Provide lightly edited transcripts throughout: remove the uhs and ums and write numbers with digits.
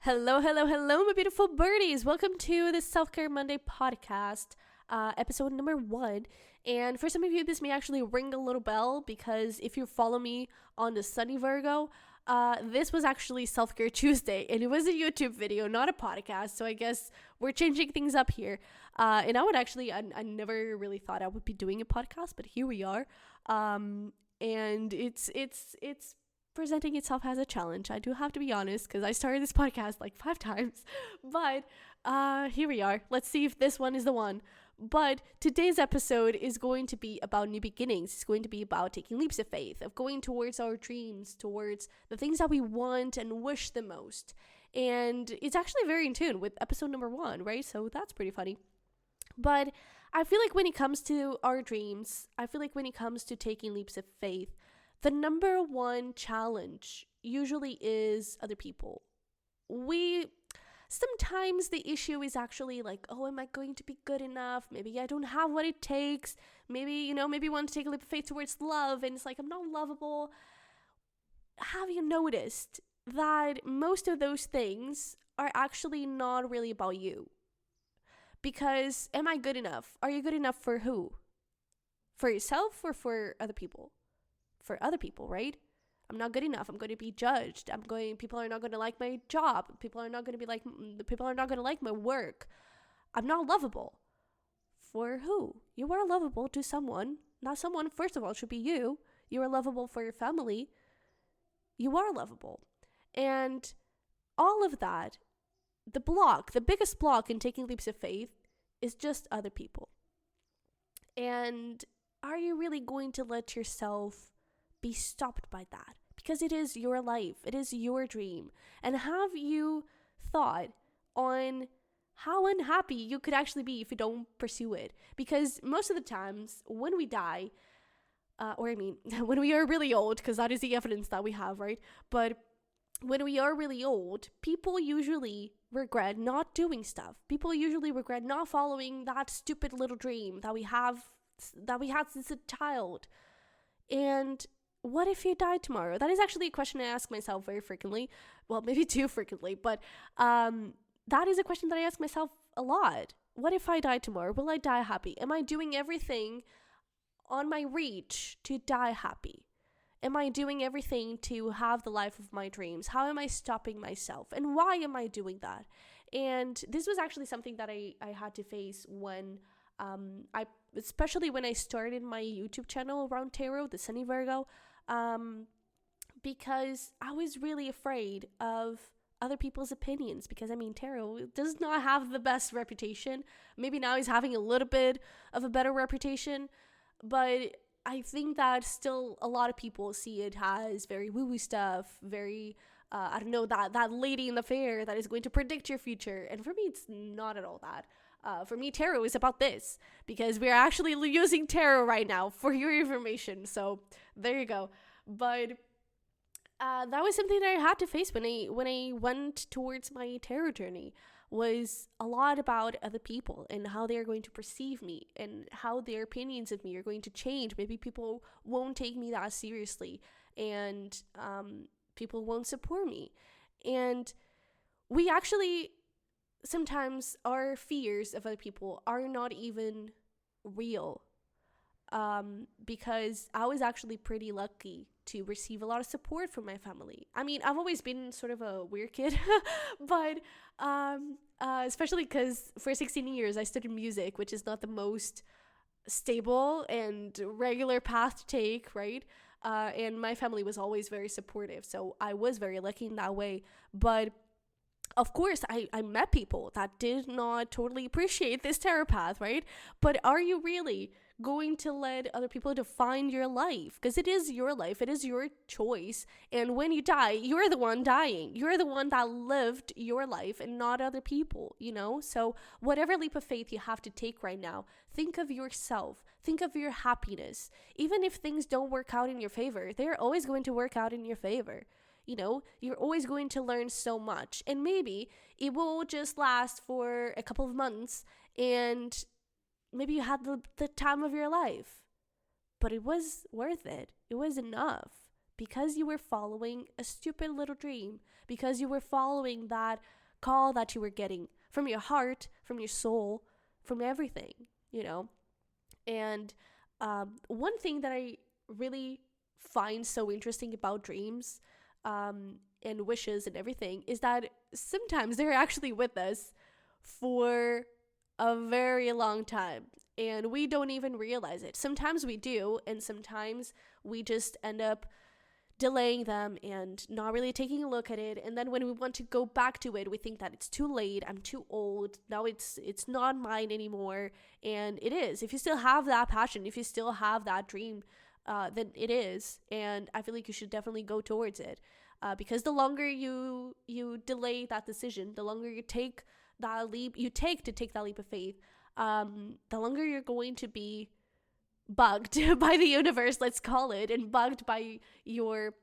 Hello, hello, hello, my beautiful birdies. Welcome to the Self Care Monday podcast, episode number 1. And for some of you, this may actually ring a little bell because if you follow me on the Sunny Virgo, this was actually Self Care Tuesday, and it was a YouTube video, not a podcast. So I guess we're changing things up here. And I never really thought I would be doing a podcast, but here we are. And it's presenting itself as a challenge. I do have to be honest because I started this podcast like 5 times, but here we are. Let's see if this one is the one. But today's episode is going to be about new beginnings. It's going to be about taking leaps of faith, of going towards our dreams, towards the things that we want and wish the most. And it's actually very in tune with episode number 1, right? So that's pretty funny. But I feel like when it comes to our dreams, I feel like when it comes to taking leaps of faith, the number one challenge usually is other people. Sometimes the issue is actually like, oh, am I going to be good enough? Maybe I don't have what it takes. Maybe I want to take a leap of faith towards love, and it's like, I'm not lovable. Have you noticed that most of those things are actually not really about you? Because am I good enough? Are you good enough for who? For yourself or for other people? For other people, right? I'm not good enough. I'm going to be judged. People are not going to like my job. People are not going to like my work. I'm not lovable. For who? You are lovable to someone. Not someone, first of all, should be you. You are lovable for your family. You are lovable. And all of that, the biggest block in taking leaps of faith is just other people. And are you really going to let yourself be stopped by that? Because it is your life, it is your dream. And have you thought on how unhappy you could actually be if you don't pursue it? Because most of the times when we die, when we are really old, because that is the evidence that we have, right? But when we are really old, people usually regret not doing stuff. People usually regret not following that stupid little dream that we had since a child. And what if you died tomorrow? That is actually a question I ask myself very frequently. Well, maybe too frequently, but that is a question that I ask myself a lot. What if I die tomorrow? Will I die happy? Am I doing everything on my reach to die happy? Am I doing everything to have the life of my dreams? How am I stopping myself? And why am I doing that? And this was actually something that I had to face when especially when I started my YouTube channel around tarot, the Sunny Virgo, because I was really afraid of other people's opinions, because tarot does not have the best reputation. Maybe now he's having a little bit of a better reputation, but I think that still a lot of people see it as very woo-woo stuff, very that lady in the fair that is going to predict your future. And for me, it's not at all that. For me, tarot is about this, because we're actually using tarot right now for your information. So there you go. But that was something that I had to face when I went towards my tarot journey, was a lot about other people and how they are going to perceive me and how their opinions of me are going to change. Maybe people won't take me that seriously, and people won't support me. And we actually, sometimes our fears of other people are not even real, because I was actually pretty lucky to receive a lot of support from my family. I've always been sort of a weird kid, but especially because for 16 years I studied music, which is not the most stable and regular path to take, right? And my family was always very supportive, so I was very lucky in that way. But of course, I met people that did not totally appreciate this tarot path, right? But are you really going to let other people define your life? Because it is your life, it is your choice. And when you die, you're the one dying. You're the one that lived your life and not other people, So whatever leap of faith you have to take right now, think of yourself. Think of your happiness. Even if things don't work out in your favor, they're always going to work out in your favor. You're always going to learn so much, and maybe it will just last for a couple of months, and maybe you had the time of your life, but it was worth it. It was enough, because you were following a stupid little dream, because you were following that call that you were getting from your heart, from your soul, from everything, you know? And one thing that I really find so interesting about dreams and wishes and everything is that sometimes they're actually with us for a very long time and we don't even realize it. Sometimes we do, and sometimes we just end up delaying them and not really taking a look at it, and then when we want to go back to it, we think that it's too late, I'm too old now, it's not mine anymore. And it is. If you still have that passion, if you still have that dream, then it is. And I feel like you should definitely go towards it, because the longer you delay that decision, the longer you take that leap to take that leap of faith, the longer you're going to be bugged by the universe, let's call it, and bugged by your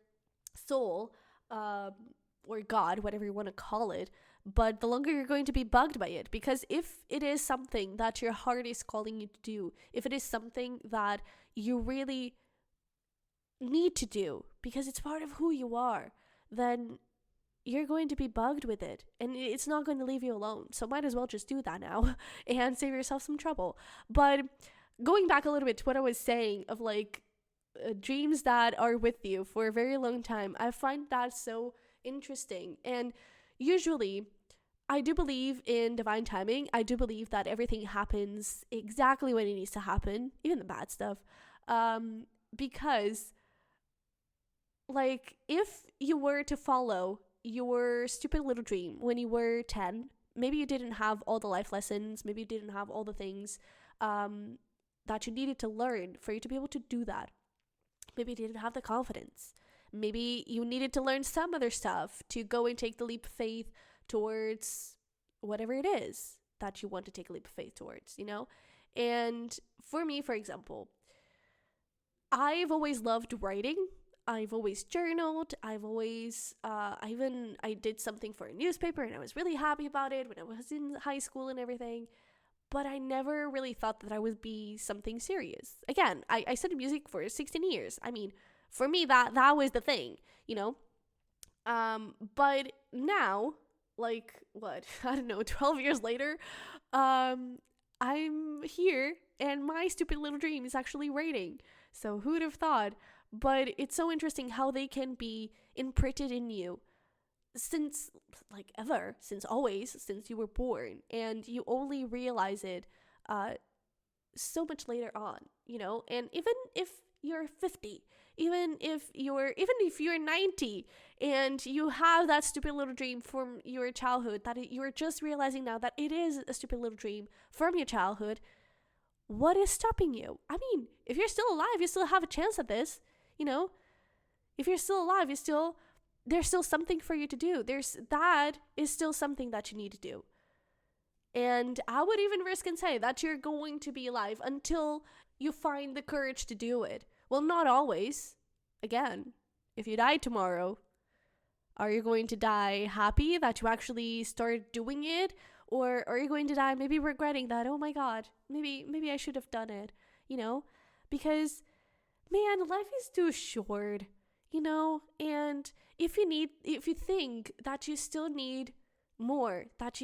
soul, or God, whatever you want to call it. But the longer you're going to be bugged by it, because if it is something that your heart is calling you to do, if it is something that you really need to do because it's part of who you are, then you're going to be bugged with it, and it's not going to leave you alone. So might as well just do that now and save yourself some trouble. But going back a little bit to what I was saying of like dreams that are with you for a very long time, I find that so interesting. And usually I do believe in divine timing. I do believe that everything happens exactly when it needs to happen, even the bad stuff. Because like if you were to follow your stupid little dream when you were 10, maybe you didn't have all the life lessons, maybe you didn't have all the things that you needed to learn for you to be able to do that. Maybe you didn't have the confidence. Maybe you needed to learn some other stuff to go and take the leap of faith towards whatever it is that you want to take a leap of faith towards, you know? And for me, for example, I've always loved writing. I've always journaled. I've always, I did something for a newspaper and I was really happy about it when I was in high school and everything. But I never really thought that I would be something serious. Again, I studied music for 16 years. I mean, for me, that was the thing, you know? But now, like, what? I don't know, 12 years later, I'm here and my stupid little dream is actually writing. So who would have thought? But it's so interesting how they can be imprinted in you since like ever, since always, since you were born, and you only realize it so much later on, you know? And even if you're 50, even if you're 90 and you have that stupid little dream from your childhood that you're just realizing now that it is a stupid little dream from your childhood, what is stopping you? I mean, if you're still alive, you still have a chance at this, you know? If you're still alive, there's still something for you to do. That is still something that you need to do. And I would even risk and say that you're going to be alive until you find the courage to do it. Well, not always. Again, if you die tomorrow, are you going to die happy that you actually started doing it? Or are you going to die maybe regretting that, oh my God, maybe I should have done it, you know? Because, man, life is too short, you know? And if you think that you still need more, that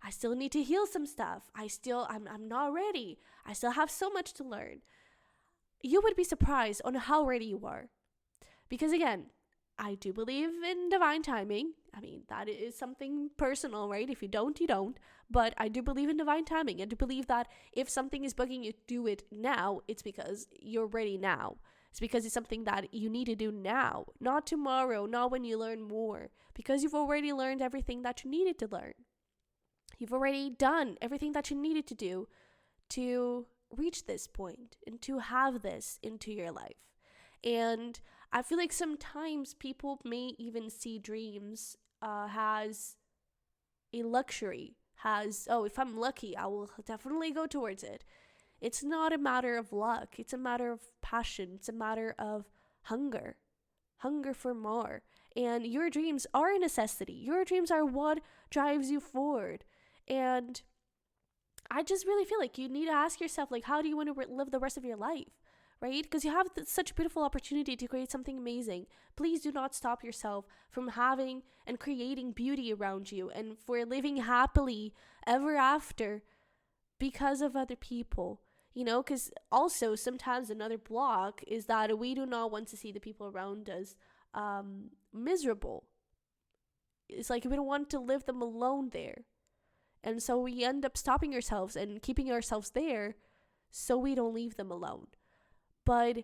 I still need to heal some stuff, I'm not ready, I still have so much to learn, you would be surprised on how ready you are. Because again, I do believe in divine timing. I mean, that is something personal, right? If you don't, you don't. But I do believe in divine timing. I do believe that if something is bugging you to do it now, it's because you're ready now. It's because it's something that you need to do now, not tomorrow, not when you learn more. Because you've already learned everything that you needed to learn. You've already done everything that you needed to do to reach this point and to have this into your life. And I feel like sometimes people may even see dreams as a luxury, if I'm lucky, I will definitely go towards it. It's not a matter of luck. It's a matter of passion. It's a matter of hunger for more. And your dreams are a necessity. Your dreams are what drives you forward. And I just really feel like you need to ask yourself, like, how do you want to live the rest of your life? right? Because you have such a beautiful opportunity to create something amazing. Please do not stop yourself from having and creating beauty around you and for living happily ever after because of other people. You know, because also sometimes another block is that we do not want to see the people around us miserable. It's like we don't want to leave them alone there. And so we end up stopping ourselves and keeping ourselves there so we don't leave them alone. But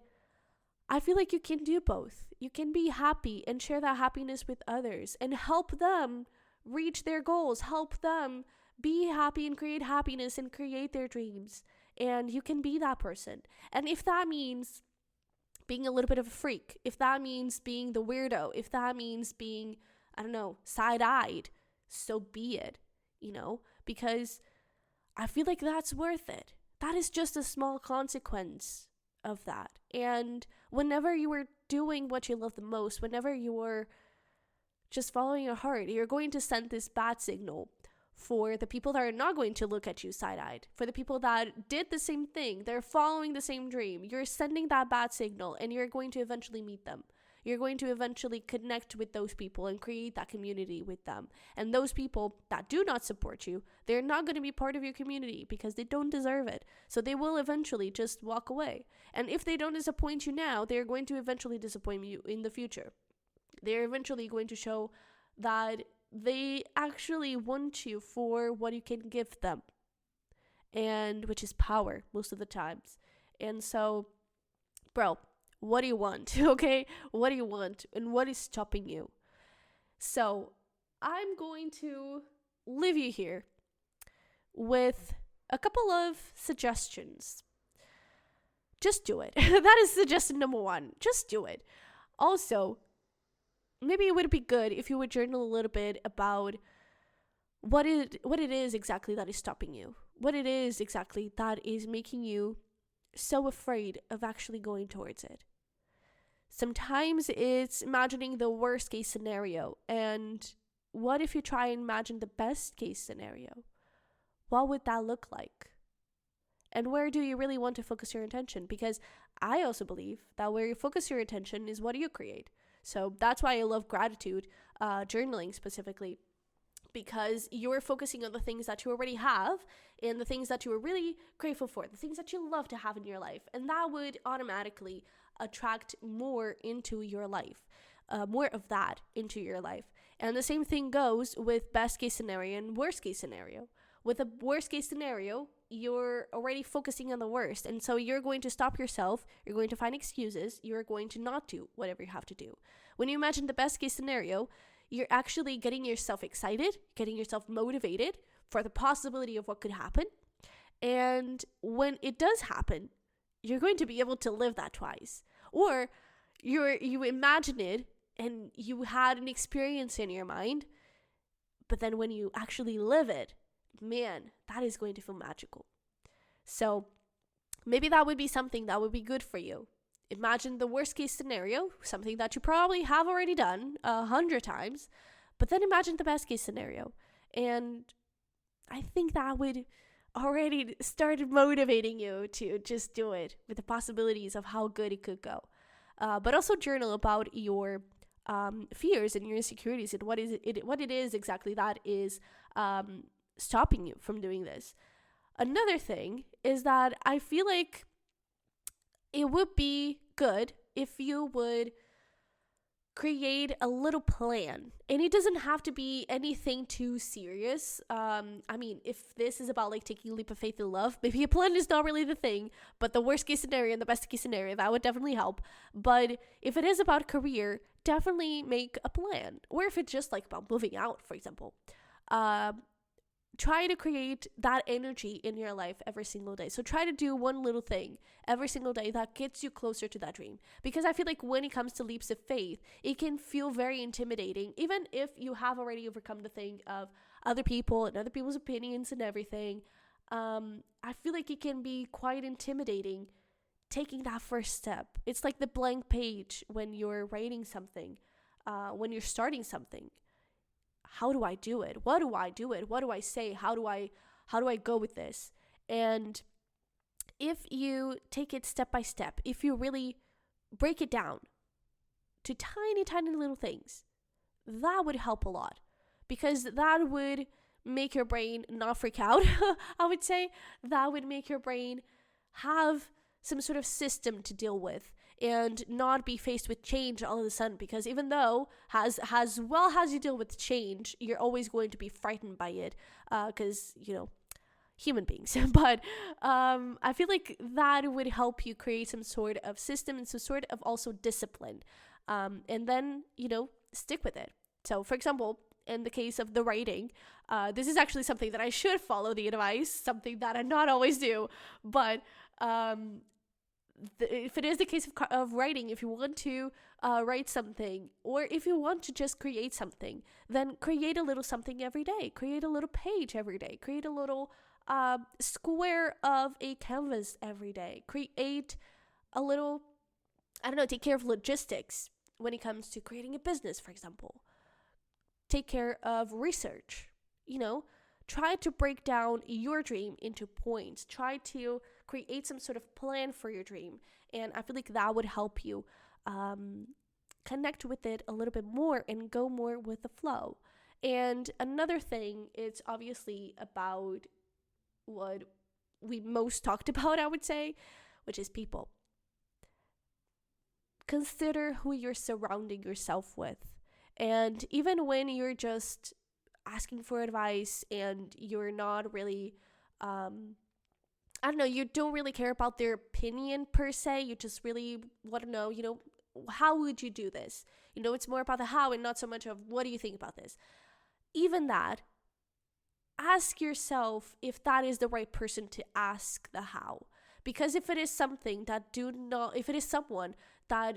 I feel like you can do both. You can be happy and share that happiness with others and help them reach their goals, help them be happy and create happiness and create their dreams. And you can be that person. And if that means being a little bit of a freak, if that means being the weirdo, if that means being, I don't know, side-eyed, so be it, you know, because I feel like that's worth it. That is just a small consequence of that. And whenever you are doing what you love the most, whenever you are just following your heart, you're going to send this bad signal for the people that are not going to look at you side-eyed, for the people that did the same thing, they're following the same dream. You're sending that bad signal and you're going to eventually meet them. You're going to eventually connect with those people and create that community with them. And those people that do not support you, they're not going to be part of your community because they don't deserve it. So they will eventually just walk away. And if they don't disappoint you now, they're going to eventually disappoint you in the future. They're eventually going to show that they actually want you for what you can give them, and which is power most of the times. And so, bro, what do you want? Okay, what do you want, and what is stopping you? So I'm going to leave you here with a couple of suggestions. Just do it. That is suggestion number 1. Just do it. Also, maybe it would be good if you would journal a little bit about what it is exactly that is stopping you. What it is exactly that is making you so afraid of actually going towards it. Sometimes it's imagining the worst case scenario. And what if you try and imagine the best case scenario? What would that look like? And where do you really want to focus your attention? Because I also believe that where you focus your attention is what you create. So that's why I love gratitude, journaling specifically, because you're focusing on the things that you already have and the things that you are really grateful for, the things that you love to have in your life. And that would automatically attract more into your life, more of that into your life. And the same thing goes with best case scenario and worst case scenario. With a worst case scenario, you're already focusing on the worst. And so you're going to stop yourself. You're going to find excuses. You're going to not do whatever you have to do. When you imagine the best case scenario, you're actually getting yourself excited, getting yourself motivated for the possibility of what could happen. And when it does happen, you're going to be able to live that twice. Or you imagine it and you had an experience in your mind, but then when you actually live it, man, that is going to feel magical. So maybe that would be something that would be good for you. Imagine the worst case scenario, something that you probably have already done 100 times, but then imagine the best case scenario. And I think that would already start motivating you to just do it with the possibilities of how good it could go. But also journal about your fears and your insecurities and what it is exactly that is stopping you from doing this. Another thing is that I feel like it would be good if you would create a little plan. And it doesn't have to be anything too serious. I mean, if this is about like taking a leap of faith in love, maybe a plan is not really the thing, but the worst case scenario and the best case scenario, that would definitely help. But if it is about career, definitely make a plan. Or if it's just like about moving out, for example, try to create that energy in your life every single day. So try to do one little thing every single day that gets you closer to that dream. Because I feel like when it comes to leaps of faith, it can feel very intimidating, even if you have already overcome the thing of other people and other people's opinions and everything. I feel like it can be quite intimidating taking that first step. It's like the blank page when you're writing something, when you're starting something. How do I do it? What do I do it? What do I say? How do I go with this? And if you take it step by step, if you really break it down to tiny, tiny little things, that would help a lot, because that would make your brain not freak out. I would say that would make your brain have some sort of system to deal with and not be faced with change all of a sudden, because even though as well as you deal with change, you're always going to be frightened by it, because human beings. But I feel like that would help you create some sort of system and some sort of also discipline, and then stick with it. So for example, in the case of the writing, this is actually something that I should follow the advice, something that I not always do, but if it is the case of writing, if you want to write something, or if you want to just create something, then create a little something every day. Create a little page every day. Create a little square of a canvas every day. Create a little, take care of logistics when it comes to creating a business, for example. Take care of research. Try to break down your dream into points. Try to create some sort of plan for your dream. And I feel like that would help you connect with it a little bit more and go more with the flow. And another thing is obviously about what we most talked about, I would say, which is people. Consider who you're surrounding yourself with. And even when you're just asking for advice and you're not really, you don't really care about their opinion per se, you just really want to know, how would you do this? It's more about the how and not so much of what do you think about this. Even that, ask yourself if that is the right person to ask the how. Because if it is someone that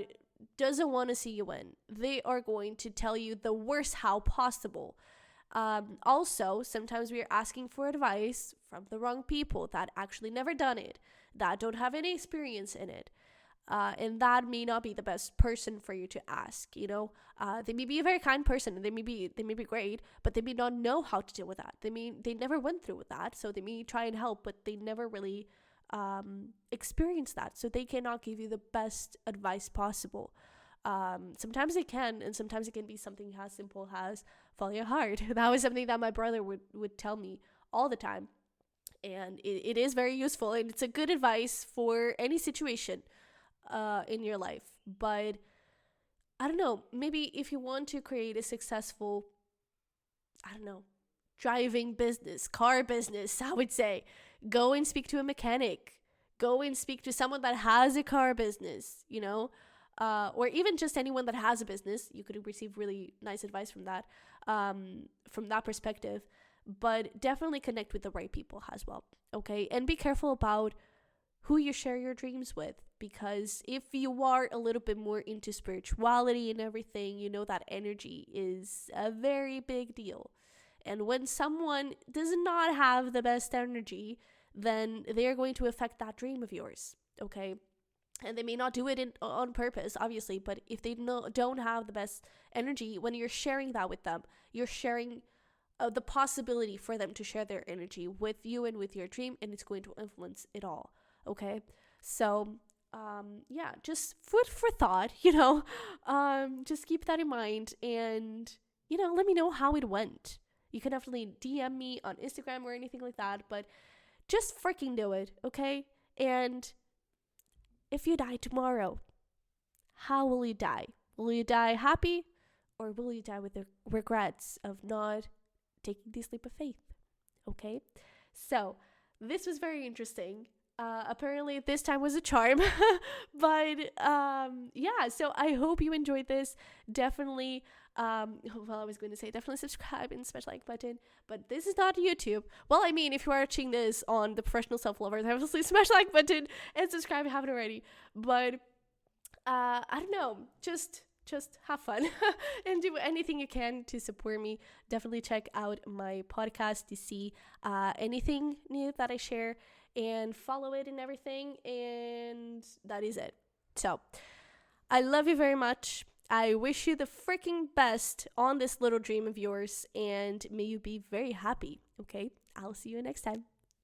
doesn't want to see you win, they are going to tell you the worst how possible. Also, sometimes we are asking for advice from the wrong people that actually never done it, that don't have any experience in it. And that may not be the best person for you to ask, They may be a very kind person and they may be great, but they may not know how to deal with that. They never went through with that, so they may try and help, but they never really experience that, so they cannot give you the best advice possible. Sometimes it can, and sometimes it can be something as simple as follow your heart. That was something that my brother would tell me all the time, and it is very useful, and it's a good advice for any situation in your life. But I don't know, maybe if you want to create a successful, driving business, car business, I would say, go and speak to a mechanic. Go and speak to someone that has a car business, or even just anyone that has a business. You could receive really nice advice from that perspective. But definitely connect with the right people as well, okay? And be careful about who you share your dreams with, because if you are a little bit more into spirituality and everything, that energy is a very big deal. And when someone does not have the best energy, then they're going to affect that dream of yours, okay? And they may not do it on purpose, obviously, but if they don't have the best energy, when you're sharing that with them, you're sharing the possibility for them to share their energy with you and with your dream, and it's going to influence it all, okay? So, just food for thought, just keep that in mind, and, let me know how it went. You can definitely DM me on Instagram or anything like that, but just freaking do it, okay? And if you die tomorrow, how will you die? Will you die happy, or will you die with the regrets of not taking this leap of faith? Okay? So, this was very interesting. Apparently this time was a charm. But so I hope you enjoyed this. Definitely I was going to say definitely subscribe and smash like button, but this is not YouTube. Well, I mean, if you are watching this on the Professional Self-Lovers, obviously smash like button and subscribe if you haven't already. But I don't know, just have fun and do anything you can to support me. Definitely check out my podcast to see anything new that I share, and follow it and everything, and that is it. So I love you very much. I wish you the freaking best on this little dream of yours, and may you be very happy. Okay, I'll see you next time.